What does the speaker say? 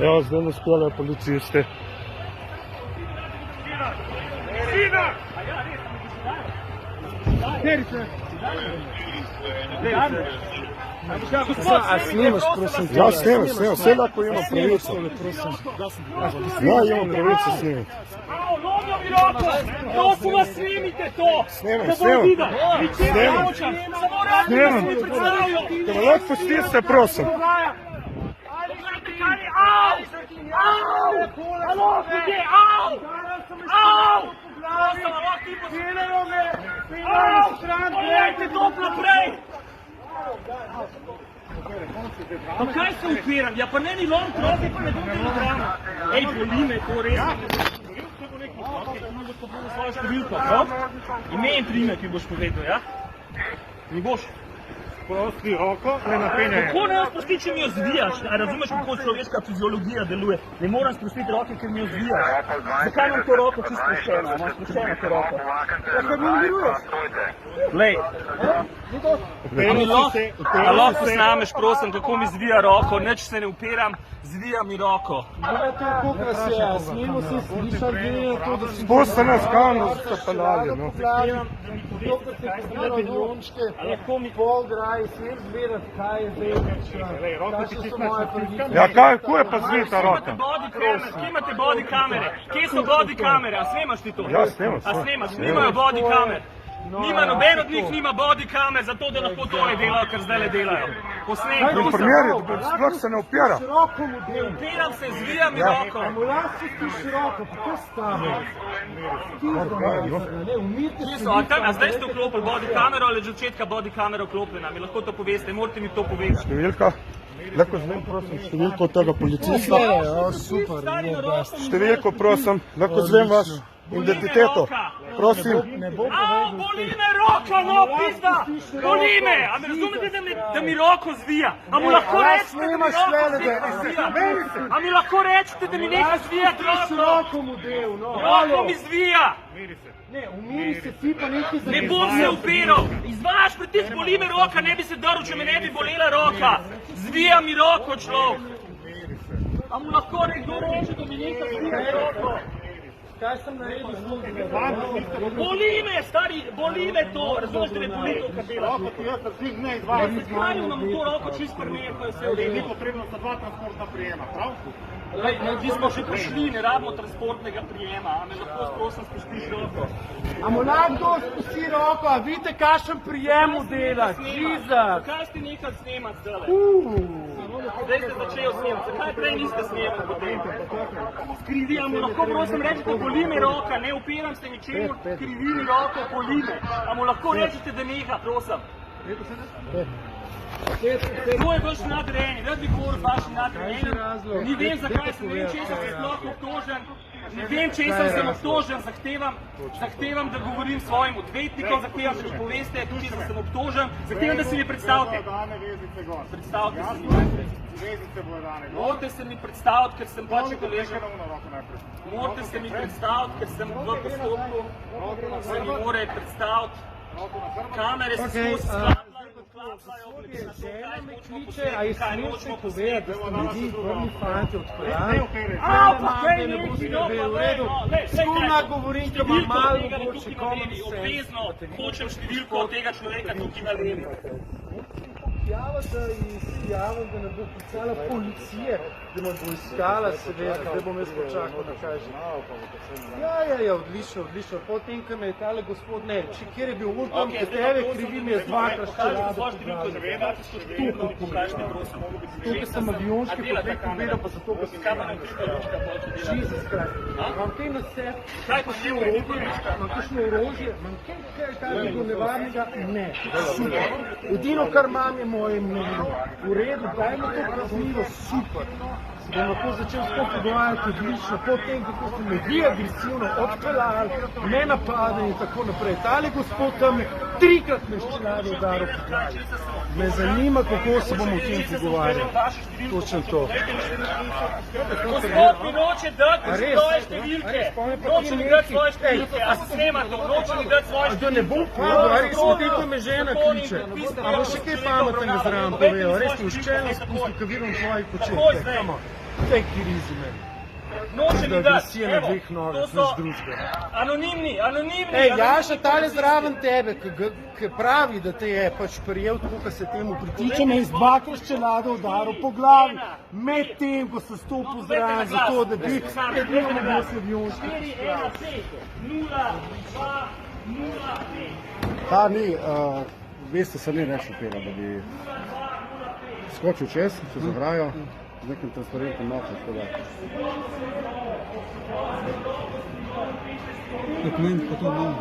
Evo, zdaj nas peljejo policisti. A snimaš, prosim? Ja, snimam, vse lahko imam pravico. Ja, imam pravico snimati. Prosim vas, snimite to! Snimam. Te me lahko pustite, prosim. Pa kaj se upiram? Ja pa ne ni lom, prosim, pa ne bom telegrama. Ej, boli me to res. Boš povedal svojo številko, prav? Ime in priimek mi boš povedal, ja? Mi boš? Prosti roko, ne napenjaj. Kako ne sprosti, če mi jo zvijaš? A razumeš, kako človeška fiziologija deluje? Ne moram sprostiti roke, ker mi jo zvijaš. Zakaj imam to roko čisto sproščeno? Imam sproščeno to roko. Kaj mi miruješ? Glej. A lahko snameš, prosim, kako mi zvija roko, nič se ne upiram, zvija mi roko. Spusti nas kamno, ste peljali, no. Ja, kako je pa zvita roka? Kje imate body kamere? Kje so body kamere? A snemaš ti to? Ja, snemaš. A snemaš? Nimajo body kamer. Nima, noben od njih nima body kamer, zato da lahko tole delajo, kar zdaj delajo. Posnem, prosim. Primeri, sploh se ne upira. Ne upiram se, zvija mi roko. A zdaj ste vklopili body kamero ali že od začetka body kamera vklopljena? Mi lahko to poveste, morate mi to povedati. Številka? Lahko znem, prosim, številko tega policista. Številko, prosim, lahko znem vaš identiteto. Prosim. Boli me roka, no, pizda! Boli me! A me razumete, da mi roko zvija? A mu lahko rečete, da mi roko zvija? A mi lahko rečete, da mi nekaj zvija roko? Roko mi zvija! Ne, umiri se, ti pa nekaj Ne bom se upiral! Izvajaš pritisk, boli me roka, ne bi se drl, če me ne bi bolela roka! Zvija mi roko, človek! A mu lahko nekdo reče, da mi nekaj zvija roko? Kaj sem naredil službe? Boli me, stari, boli me to! Razumeš, da me boli to, kar delaš? Zakaj imam to roko čist prmeje, ko je vse v redu? Ni potrebno sta dva transportna prijema, prav? Mi smo že prišli, ne rabimo transportnega prijema, a me lahko prosim spustiš roko? A mu lahko spusti roko, a vidite, kakšen prijem dela, Jesus! Zakaj ste nekaj snemati zdaj? Zdaj ste začeli snemati, zakaj prej niste snemali potem? Skrivi, a mu lahko prosim rečete, boli me roka, ne upiram se ničemu, krivi mi roko, boli me. A mu lahko rečete, da neha, prosim? To je vaš nadrejeni, rad bi govoril z vašim nadrejenim. Ni vem, zakaj sem, ne vem, česa sem sploh obtožen. Ne vem, česa sem obtožen, zahtevam, da govorim svojim odvetnikom, zahtevam, da mi poveste, česa sem obtožen, zahtevam, da se mi predstavite. Predstavite se mi. Morate se mi predstaviti, ker sem pač kolega. Morate se mi predstaviti, ker sem v postopku. Se mi more predstaviti. Kamere se skozi skladlajo. Žena me kliče, a je smešno povedati, da ste ljudi vrni fanti odpeljali? Pa kaj ne bo v redu? Skumna govorim, da ima malo boljše komedi. Obvezno hočem številko od tega človeka tukaj na levi. Javate in si javim, da ne bo pisala policije, da me bo iskala, seveda, zdaj bom jaz počakal, da kaže. Ja, odlično. Potem, ko me je tale gospod, ne, kjer je bil ultom, da tebe krivi mi je dvakrat še rado tukaj sem avionške potrek povedal, pa zato, ko sem Jesus Christ. Imam kaj na sebi? Kaj pa še orožje? Imam kakšno orožje? Imam kaj do nevarnega? Ne. Edino, kar imam, je moje mnenje. V redu, dajmo to kaznivo, super. Se bom lahko začel sploh pogovarjati odlično, potem, kako ste me vi agresivno odpeljali, me napadli in tako naprej. Tale gospod tam trikrat me ščelado udaril po glavi. Me zanima, kako se bomo o tem pogovarjali. Točno to. Gospod mi noče dati svoje številke. Noče mi dati svoje številke. A se snema to, noče mi dati svoje številke. Da ne bom povedal, a res potem, ko me žena kliče. A bo še kaj pametnega zraven povedal, res ti vščeno spustil, ko vidim tvojih početkih. Taki rizi meni. Noče Da mi dati, agresija na evo, dveh nogah, to so nič drugega. anonimni. Ej, Jaša, tale zraven tebe, ki pravi, da te je pač prijel tako, ko se temu pritiče, me iz dvakrat čelado udaril po glavi, med tem, ko se stopil zraven, zato da bi edino mogel Slavionški 4, 1, 5, 0, 2, 0, 5. Ta ni, veste, se ni rešil tega, da bi skočil čez ograjo, z nekim transparentnim mačem, tako da. Dokument pa to imamo.